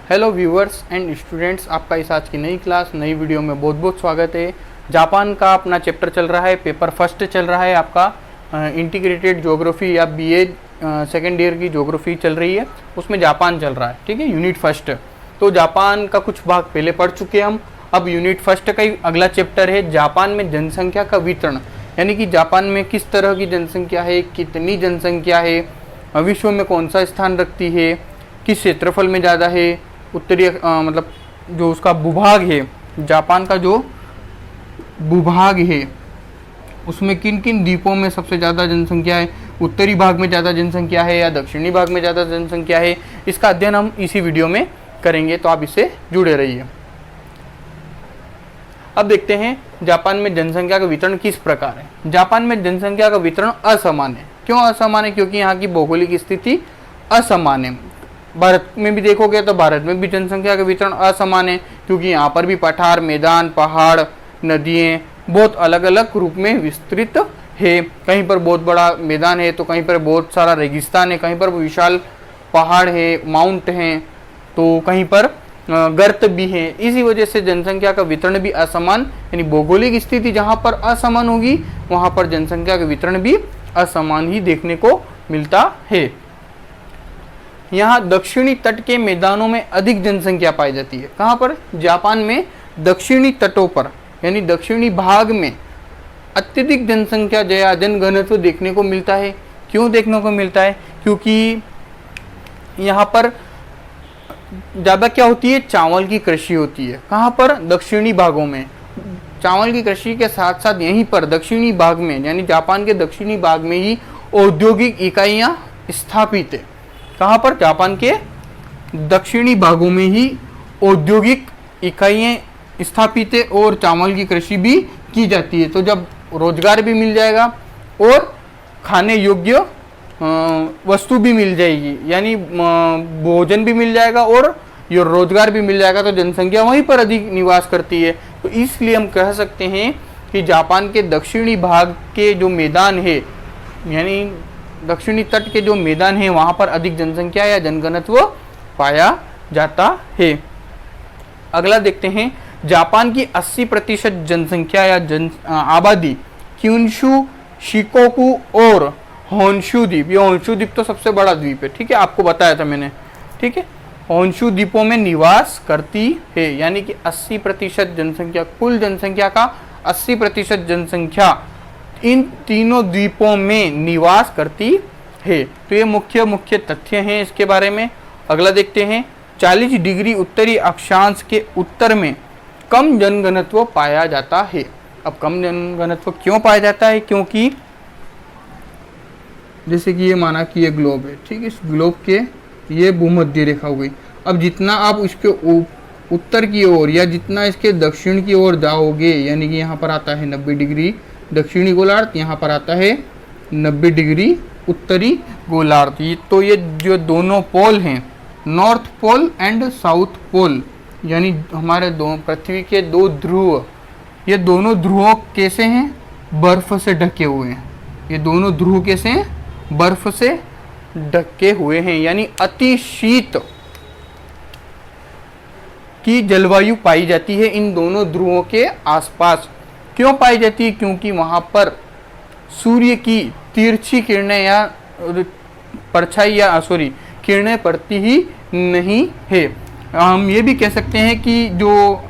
Hello viewers and students, आपका इस आज की नई क्लास नई वीडियो में बहुत बहुत स्वागत है। जापान का अपना चैप्टर चल रहा है, पेपर फर्स्ट चल रहा है आपका इंटीग्रेटेड ज्योग्राफी या बीए सेकेंड ईयर की ज्योग्राफी चल रही है, उसमें जापान चल रहा है। ठीक है, यूनिट फर्स्ट। तो जापान का कुछ भाग पहले पढ़ चुके हम। अब यूनिट फर्स्ट का ही अगला चैप्टर है जापान में जनसंख्या का वितरण, यानी कि जापान में किस तरह की जनसंख्या है, कितनी जनसंख्या है, विश्व में कौन सा स्थान रखती है, किस क्षेत्रफल में ज़्यादा है, उत्तरीय मतलब जो उसका भूभाग है, जापान का जो भूभाग है उसमें किन किन द्वीपों में सबसे ज़्यादा जनसंख्या है, उत्तरी भाग में ज़्यादा जनसंख्या है या दक्षिणी भाग में ज़्यादा जनसंख्या है, इसका अध्ययन हम इसी वीडियो में करेंगे, तो आप इससे जुड़े रहिए। अब देखते हैं जापान में जनसंख्या का वितरण किस प्रकार है। जापान में जनसंख्या का वितरण असमान है। क्यों असमान है? क्योंकि यहाँ की भौगोलिक स्थिति असमान है। भारत में भी देखोगे तो भारत में भी जनसंख्या का वितरण असमान है, क्योंकि यहाँ पर भी पठार, मैदान, पहाड़, नदियाँ बहुत अलग अलग रूप में विस्तृत है। कहीं पर बहुत बड़ा मैदान है तो कहीं पर बहुत सारा रेगिस्तान है, कहीं पर विशाल पहाड़ है, माउंट हैं, तो कहीं पर गर्त भी है। इसी वजह से जनसंख्या का वितरण भी असमान, यानी भौगोलिक स्थिति जहाँ पर असमान होगी वहाँ पर जनसंख्या का वितरण भी असमान ही देखने को मिलता है। यहाँ दक्षिणी तट के मैदानों में अधिक जनसंख्या पाई जाती है। कहाँ पर? जापान में दक्षिणी तटों पर, यानी दक्षिणी भाग में अत्यधिक जनसंख्या या जनघनत्व देखने को मिलता है। क्यों देखने को मिलता है? क्योंकि यहाँ पर ज़्यादा क्या होती है, चावल की कृषि होती है। कहाँ पर? दक्षिणी भागों में। चावल की कृषि के साथ साथ यहीं पर दक्षिणी भाग में, यानी जापान के दक्षिणी भाग में ही औद्योगिक इकाइयाँ स्थापित है। कहाँ पर? जापान के दक्षिणी भागों में ही औद्योगिक इकाइयाँ स्थापित है और चावल की कृषि भी की जाती है। तो जब रोजगार भी मिल जाएगा और खाने योग्य वस्तु भी मिल जाएगी, यानी भोजन भी मिल जाएगा और ये रोजगार भी मिल जाएगा, तो जनसंख्या वहीं पर अधिक निवास करती है। तो इसलिए हम कह सकते हैं कि जापान के दक्षिणी भाग के जो मैदान है, यानी दक्षिणी तट के जो मैदान है, वहाँ पर अधिक जनसंख्या या जनघनत्व पाया जाता है। अगला देखते हैं, जापान की 80% जनसंख्या या आबादी क्यूशू, शिकोकू और होन्शु द्वीप, ये होन्शु द्वीप तो सबसे बड़ा द्वीप है, ठीक है, आपको बताया था मैंने, ठीक है, होन्शु द्वीपों में निवास करती है। यानी कि 80% जनसंख्या, कुल जनसंख्या का 80% जनसंख्या इन तीनों द्वीपों में निवास करती है। तो ये मुख्य तथ्य हैं इसके बारे में। अगला देखते हैं, 40 डिग्री उत्तरी अक्षांश के उत्तर में कम जनघनत्व पाया जाता है। अब कम जनघनत्व क्यों पाया जाता है? क्योंकि जैसे कि ये माना कि ये ग्लोब है, ठीक है, इस ग्लोब के ये भूमध्य रेखा हो गई। अब जितना आप इसके उत्तर की ओर या जितना इसके दक्षिण की ओर जाओगे, यानी कि यहाँ पर आता है 90 डिग्री दक्षिणी गोलार्ध, यहाँ पर आता है 90 डिग्री उत्तरी गोलार्ध। तो ये जो दोनों पोल हैं, north pole and south pole, यानी हमारे दो पृथ्वी के दो ध्रुव, ये दोनों ध्रुवों कैसे हैं? बर्फ से ढके हुए हैं। ये दोनों ध्रुव कैसे हैं? बर्फ से ढके हुए हैं, यानी अति शीत की जलवायु पाई जाती है इन दोनों ध्रुवों के आसपास। क्यों पाई जाती है? क्योंकि वहाँ पर सूर्य की तिरछी किरणें या परछाई या किरणें पड़ती ही नहीं है। हम ये भी कह सकते हैं कि जो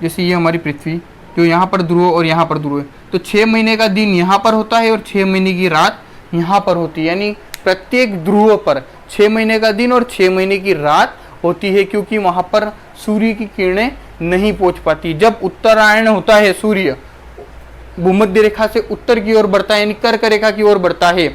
जैसे ये हमारी पृथ्वी, जो यहाँ पर ध्रुव और यहाँ पर ध्रुव है, तो 6 महीने का दिन यहाँ पर होता है और 6 महीने की रात यहाँ पर होती है, यानी प्रत्येक ध्रुव पर 6 महीने का दिन और 6 महीने की रात होती है, क्योंकि वहाँ पर सूर्य की किरणें नहीं पहुँच पाती। जब उत्तरायण होता है, सूर्य भूमध्य रेखा से उत्तर की ओर बढ़ता है, यानी कर्क रेखा की ओर बढ़ता है,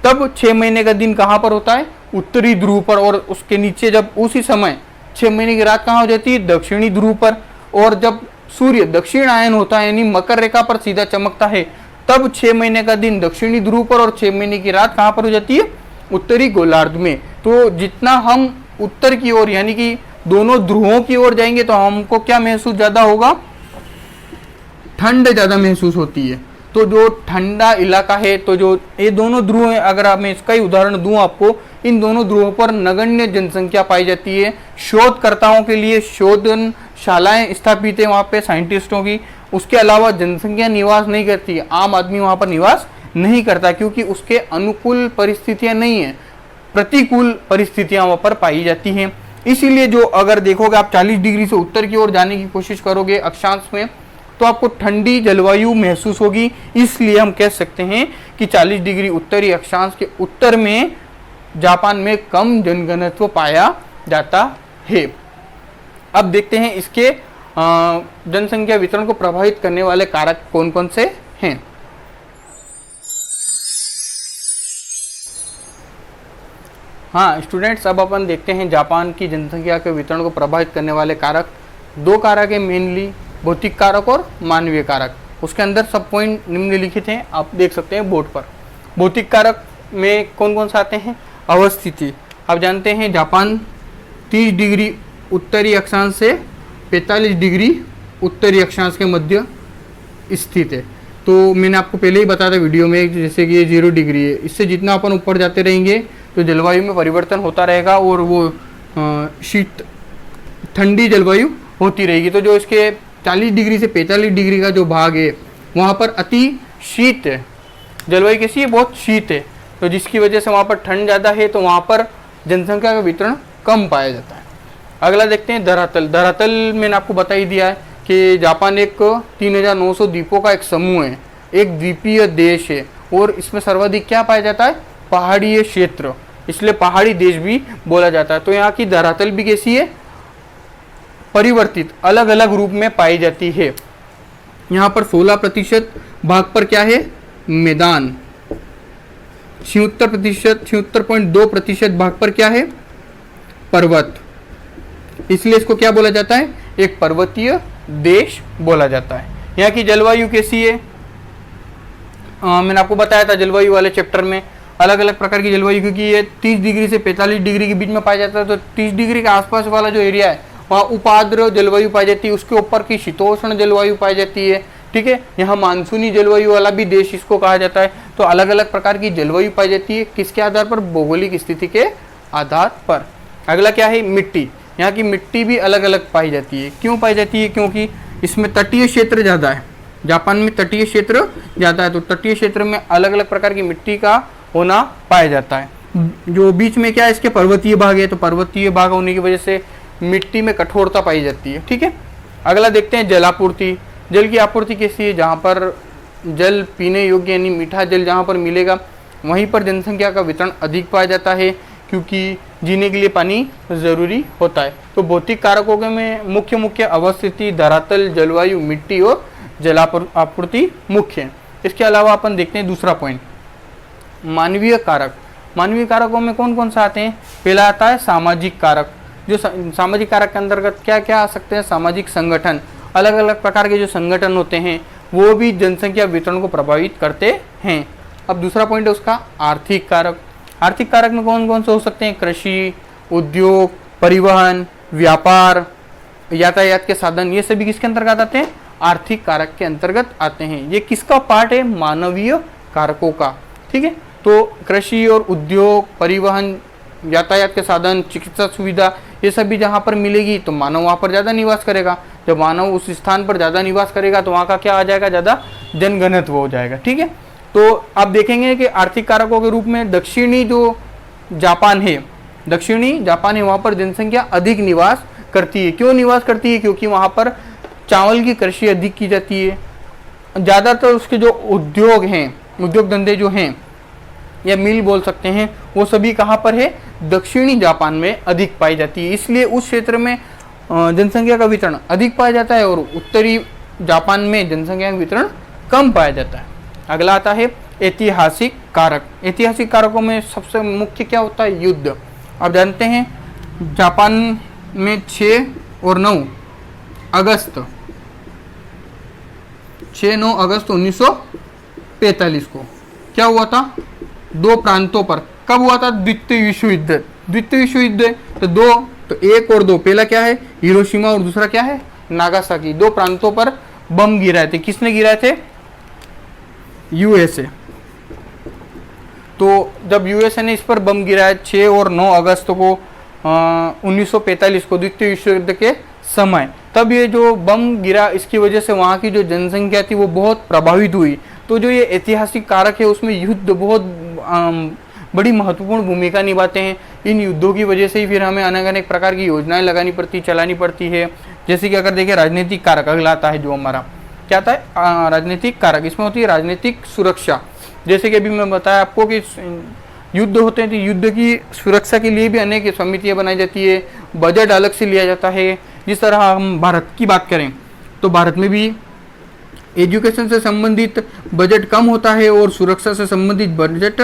तब 6 महीने का दिन कहाँ पर होता है? उत्तरी ध्रुव पर। और उसके नीचे जब उसी समय 6 महीने की रात कहाँ हो जाती है? दक्षिणी ध्रुव पर। और जब सूर्य दक्षिणायन होता है, यानी मकर रेखा पर सीधा चमकता है, तब 6 महीने का दिन दक्षिणी ध्रुव पर और 6 महीने की रात कहाँ पर हो जाती है? उत्तरी गोलार्ध में। तो जितना हम उत्तर की ओर, यानी कि दोनों ध्रुवों की ओर जाएंगे, तो हमको क्या महसूस ज़्यादा होगा? ठंड ज़्यादा महसूस होती है। तो जो ठंडा इलाका है, तो जो ये दोनों ध्रुव है, अगर मैं इसका ही उदाहरण दूं आपको, इन दोनों ध्रुवों पर नगण्य जनसंख्या पाई जाती है। शोधकर्ताओं के लिए शोधनशालाएं स्थापित है वहाँ पे साइंटिस्टों की। उसके अलावा जनसंख्या निवास नहीं करती है, आम आदमी वहाँ पर निवास नहीं करता, क्योंकि उसके अनुकूल परिस्थितियां नहीं है, प्रतिकूल परिस्थितियां वहाँ पर पाई जाती हैं। इसीलिए जो अगर देखोगे आप 40 डिग्री से उत्तर की ओर जाने की कोशिश करोगे अक्षांश में, तो आपको ठंडी जलवायु महसूस होगी। इसलिए हम कह सकते हैं कि 40 डिग्री उत्तरी अक्षांश के उत्तर में जापान में कम जनघनत्व पाया जाता है। अब देखते हैं इसके जनसंख्या वितरण को प्रभावित करने वाले कारक कौन कौन से हैं। हाँ स्टूडेंट्स, अब अपन देखते हैं जापान की जनसंख्या के वितरण को प्रभावित करने वाले कारक। दो कारक है मेनली, भौतिक कारक और मानवीय कारक। उसके अंदर सब पॉइंट निम्नलिखित हैं, आप देख सकते हैं बोर्ड पर। भौतिक कारक में कौन कौन से आते हैं? अवस्थिति। आप जानते हैं जापान 30 डिग्री उत्तरी अक्षांश से 45 डिग्री उत्तरी अक्षांश के मध्य स्थित है। तो मैंने आपको पहले ही बताया था वीडियो में, जैसे कि ये 0 डिग्री है, इससे जितना अपन ऊपर जाते रहेंगे तो जलवायु में परिवर्तन होता रहेगा और वो शीत ठंडी जलवायु होती रहेगी। तो जो इसके 40 डिग्री से 45 डिग्री का जो भाग है वहाँ पर अति शीत है, जलवायु कैसी है? बहुत शीत है। तो जिसकी वजह से वहाँ पर ठंड ज़्यादा है, तो वहाँ पर जनसंख्या का वितरण कम पाया जाता है। अगला देखते हैं धरातल। धरातल मैंने आपको बता ही दिया है कि जापान एक 3900 द्वीपों का एक समूह है, एक द्वीपीय देश है, और इसमें सर्वाधिक क्या पाया जाता है? पहाड़ीय क्षेत्र, इसलिए पहाड़ी देश भी बोला जाता है। तो यहाँ की धरातल भी कैसी है? परिवर्तित, अलग अलग रूप में पाई जाती है। यहाँ पर 16% भाग पर क्या है? मैदान। 76.2% भाग पर क्या है? पर्वत। इसलिए इसको क्या बोला जाता है? एक पर्वतीय देश बोला जाता है। यहाँ की जलवायु कैसी है? मैंने आपको बताया था जलवायु वाले चैप्टर में, अलग अलग प्रकार की जलवायु, क्योंकि ये 30 डिग्री से 45 डिग्री के बीच में पाया जाता है। तो 30 डिग्री के आसपास वाला जो एरिया है वहाँ उपाद्र जलवायु पाई जाती है, उसके ऊपर की शीतोष्ण जलवायु पाई जाती है। ठीक है, यहाँ मानसूनी जलवायु वाला भी देश इसको कहा जाता है। तो अलग अलग प्रकार की जलवायु पाई जाती है, किसके आधार पर? भौगोलिक स्थिति के आधार पर। अगला क्या है? मिट्टी। यहाँ की मिट्टी भी अलग अलग पाई जाती है। क्यों पाई जाती है? क्योंकि इसमें तटीय क्षेत्र ज़्यादा है, जापान में तटीय क्षेत्र ज़्यादा है, तो तटीय क्षेत्र में अलग अलग प्रकार की मिट्टी का होना पाया जाता है। जो बीच में क्या है? इसके पर्वतीय भाग है, तो पर्वतीय भाग होने की वजह से मिट्टी में कठोरता पाई जाती है। ठीक है, अगला देखते हैं जलापूर्ति। जल की आपूर्ति कैसी है? जहाँ पर जल पीने योग्य यानी मीठा जल जहाँ पर मिलेगा वहीं पर जनसंख्या का वितरण अधिक पाया जाता है, क्योंकि जीने के लिए पानी ज़रूरी होता है। तो भौतिक कारकों के में मुख्य अवस्थिति, धरातल, जलवायु, मिट्टी और जलापूर्ति मुख्य है। इसके अलावा अपन देखते हैं दूसरा पॉइंट, मानवीय कारक। मानवीय कारकों में कौन कौन सा आते हैं? पहला आता है सामाजिक कारक। जो सामाजिक कारक के अंतर्गत क्या क्या आ सकते हैं? सामाजिक संगठन, अलग अलग प्रकार के जो संगठन होते हैं वो भी जनसंख्या वितरण को प्रभावित करते हैं। अब दूसरा पॉइंट है उसका आर्थिक कारक। आर्थिक कारक में कौन कौन से हो सकते हैं? कृषि, उद्योग, परिवहन, व्यापार, यातायात के साधन, ये सभी किसके अंतर्गत आते हैं? आर्थिक कारक के अंतर्गत आते हैं। ये किसका पार्ट है? मानवीय कारकों का। ठीक है, तो कृषि और उद्योग, परिवहन, यातायात के साधन, चिकित्सा सुविधा, ये सभी जहाँ पर मिलेगी तो मानव वहाँ पर ज़्यादा निवास करेगा। जब मानव उस स्थान पर ज़्यादा निवास करेगा तो वहाँ का क्या आ जाएगा? ज़्यादा जनघनत्व हो जाएगा। ठीक है, तो आप देखेंगे कि आर्थिक कारकों के रूप में दक्षिणी जो जापान है, दक्षिणी जापान है, वहाँ पर जनसंख्या अधिक निवास करती है। क्यों निवास करती है? क्योंकि वहाँ पर चावल की कृषि अधिक की जाती है। ज़्यादातर उसके जो उद्योग हैं, उद्योग धंधे जो हैं या मिल बोल सकते हैं, वो सभी कहाँ पर है? दक्षिणी जापान में अधिक पाई जाती है। इसलिए उस क्षेत्र में जनसंख्या का वितरण अधिक पाया जाता है और उत्तरी जापान में जनसंख्या का वितरण कम पाया जाता है। अगला आता है ऐतिहासिक कारक। ऐतिहासिक कारकों में सबसे मुख्य क्या होता है? युद्ध। आप जानते हैं जापान में 6 और 9 अगस्त 1945 को क्या हुआ था? दो प्रांतों पर। कब हुआ था? द्वितीय विश्व युद्ध। द्वितीय विश्व युद्ध तो एक और दो, पहला क्या है? हिरोशिमा और दूसरा क्या है? नागासाकी। दो प्रांतों पर बम गिराए थे। किसने गिराए थे? यूएसए। तो जब यूएसए ने इस पर बम गिराया 6 और 9 अगस्त को 1945 को, द्वितीय विश्व युद्ध के समय, तब ये जो बम गिरा इसकी वजह से वहाँ की जो जनसंख्या थी वो बहुत प्रभावित हुई। तो जो ये ऐतिहासिक कारक है उसमें युद्ध बहुत बड़ी महत्वपूर्ण भूमिका निभाते हैं। इन युद्धों की वजह से ही फिर हमें अनेक अनेक प्रकार की योजनाएं लगानी पड़ती, चलानी पड़ती है। जैसे कि अगर देखिए राजनीतिक कारक अगला आता है जो हमारा क्या आता है, राजनीतिक कारक। इसमें होती है राजनीतिक सुरक्षा। जैसे कि अभी मैं बताया आपको कि युद्ध होते हैं तो युद्ध की सुरक्षा के लिए भी अनेक समितियां बनाई जाती है, बजट अलग से लिया जाता है। जिस तरह हम भारत की बात करें तो भारत में भी एजुकेशन से संबंधित बजट कम होता है और सुरक्षा से संबंधित बजट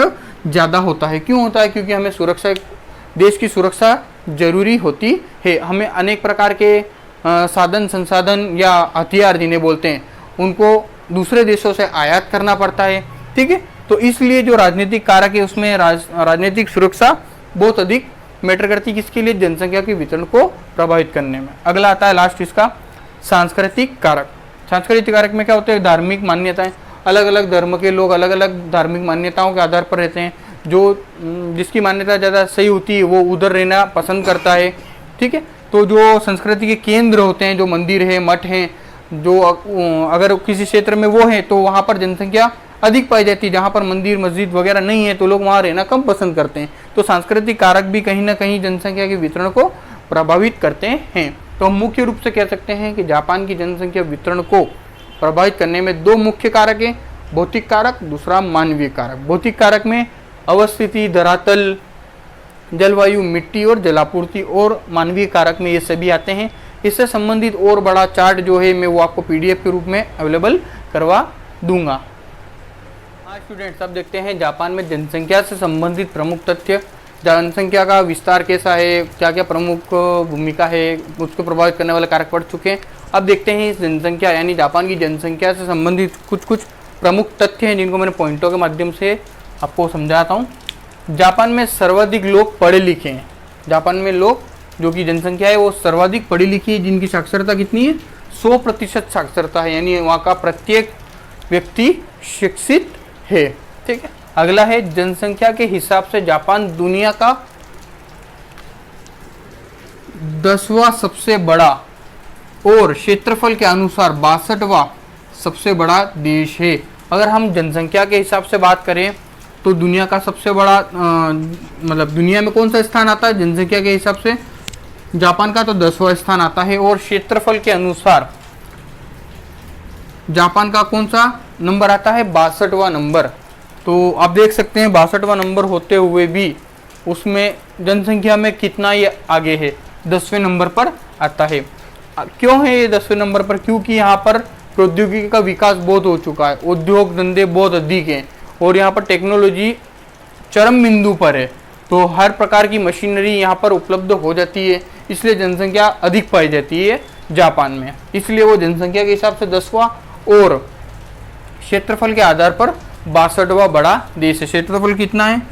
ज़्यादा होता है। क्यों होता है? क्योंकि हमें सुरक्षा, देश की सुरक्षा जरूरी होती है। हमें अनेक प्रकार के साधन संसाधन या हथियार जिन्हें बोलते हैं उनको दूसरे देशों से आयात करना पड़ता है। ठीक है, तो इसलिए जो राजनीतिक कारक है उसमें राजनीतिक सुरक्षा बहुत अधिक मैटर करती है। किसके लिए? जनसंख्या के वितरण को प्रभावित करने में। अगला आता है लास्ट इसका सांस्कृतिक कारक। सांस्कृतिक कारक में क्या होते हैं? धार्मिक मान्यताएं। अलग अलग धर्म के लोग अलग अलग धार्मिक मान्यताओं के आधार पर रहते हैं। जो जिसकी मान्यता ज़्यादा सही होती है वो उधर रहना पसंद करता है। ठीक है, तो जो संस्कृति के केंद्र होते हैं, जो मंदिर है, मठ हैं, जो अगर किसी क्षेत्र में वो है तो वहाँ पर जनसंख्या अधिक पाई जाती है। जहाँ पर मंदिर मस्जिद वगैरह नहीं है तो लोग वहाँ रहना कम पसंद करते हैं। तो सांस्कृतिक कारक भी कहीं ना कहीं जनसंख्या के वितरण को प्रभावित करते हैं। तो हम मुख्य रूप से कह सकते हैं कि जापान की जनसंख्या वितरण को प्रभावित करने में दो मुख्य कारक हैं, भौतिक कारक, दूसरा मानवीय कारक। भौतिक कारक में अवस्थिति, धरातल, जलवायु, मिट्टी और जलापूर्ति, और मानवीय कारक में ये सभी आते हैं। इससे संबंधित और बड़ा चार्ट जो है मैं वो आपको पीडीएफ के रूप में अवेलेबल करवा दूंगा। हाँ स्टूडेंट्स, अब देखते हैं जापान में जनसंख्या से संबंधित प्रमुख तथ्य। जनसंख्या का विस्तार कैसा है, क्या क्या प्रमुख भूमिका है, उसको प्रभावित करने वाले कारक पढ़ चुके हैं। अब देखते हैं इस जनसंख्या यानी जापान की जनसंख्या से संबंधित कुछ प्रमुख तथ्य हैं जिनको मैंने पॉइंटों के माध्यम से आपको समझाता हूँ। जापान में सर्वाधिक लोग पढ़े लिखे हैं। जापान में लोग जो कि जनसंख्या है वो सर्वाधिक पढ़ी लिखी है, जिनकी साक्षरता कितनी है? 100% साक्षरता है, यानी वहाँ का प्रत्येक व्यक्ति शिक्षित है। ठीक है, अगला है जनसंख्या के हिसाब से जापान दुनिया का 10वां सबसे बड़ा और क्षेत्रफल के अनुसार 62वां सबसे बड़ा देश है। अगर हम जनसंख्या के हिसाब से बात करें तो दुनिया का सबसे बड़ा मतलब दुनिया में कौन सा स्थान आता है जनसंख्या के हिसाब से? जापान का तो 10वां स्थान आता है। और क्षेत्रफल के अनुसार जापान का कौन सा नंबर आता है? 62वां नंबर। तो आप देख सकते हैं 62वां नंबर होते हुए भी उसमें जनसंख्या में कितना ये आगे है, 10वें नंबर पर आता है। क्यों है ये 10वें नंबर पर? क्योंकि यहाँ पर प्रौद्योगिकी का विकास बहुत हो चुका है, उद्योग धंधे बहुत अधिक हैं और यहाँ पर टेक्नोलॉजी चरम बिंदु पर है। तो हर प्रकार की मशीनरी यहाँ पर उपलब्ध हो जाती है, इसलिए जनसंख्या अधिक पाई जाती है जापान में। इसलिए वो जनसंख्या के हिसाब से 10वां और क्षेत्रफल के आधार पर 62वां बड़ा देश है। क्षेत्रफल कितना है?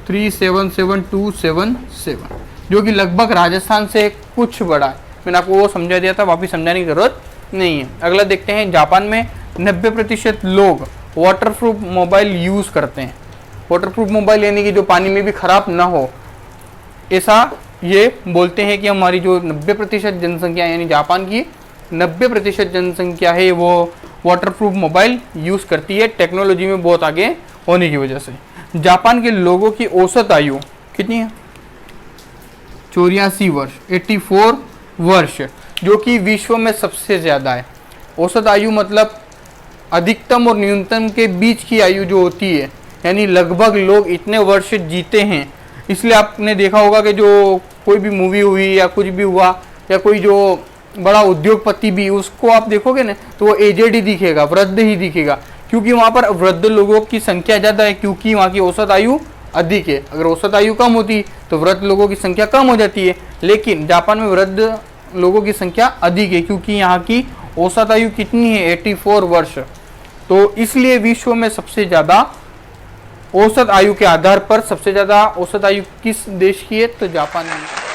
377277, जो कि लगभग राजस्थान से कुछ बड़ा है। मैंने आपको वो समझा दिया था, वापिस समझाने की जरूरत नहीं है। अगला देखते हैं, जापान में 90% लोग वाटरप्रूफ मोबाइल यूज़ करते हैं। वाटरप्रूफ मोबाइल यानी कि जो पानी में भी खराब ना हो, ऐसा ये बोलते हैं कि हमारी जो 90% जनसंख्या यानी जापान की 90% जनसंख्या है वो वाटरप्रूफ मोबाइल यूज़ करती है, टेक्नोलॉजी में बहुत आगे होने की वजह से। जापान के लोगों की औसत आयु कितनी है? 84 वर्ष, 84 वर्ष, जो कि विश्व में सबसे ज़्यादा है। औसत आयु मतलब अधिकतम और न्यूनतम के बीच की आयु जो होती है, यानी लगभग लोग इतने वर्ष जीते हैं। इसलिए आपने देखा होगा कि जो कोई भी मूवी हुई या कुछ भी हुआ या कोई जो बड़ा उद्योगपति भी, उसको आप देखोगे ना तो वो एजेड ही दिखेगा, वृद्ध ही दिखेगा, क्योंकि वहाँ पर वृद्ध लोगों की संख्या ज़्यादा है, क्योंकि वहाँ की औसत आयु अधिक है। अगर औसत आयु कम होती तो वृद्ध लोगों की संख्या कम हो जाती है, लेकिन जापान में वृद्ध लोगों की संख्या अधिक है क्योंकि यहाँ की औसत आयु कितनी है? 84 वर्ष। तो इसलिए विश्व में सबसे ज़्यादा औसत आयु के आधार पर सबसे ज़्यादा औसत आयु किस देश की है? तो जापान में।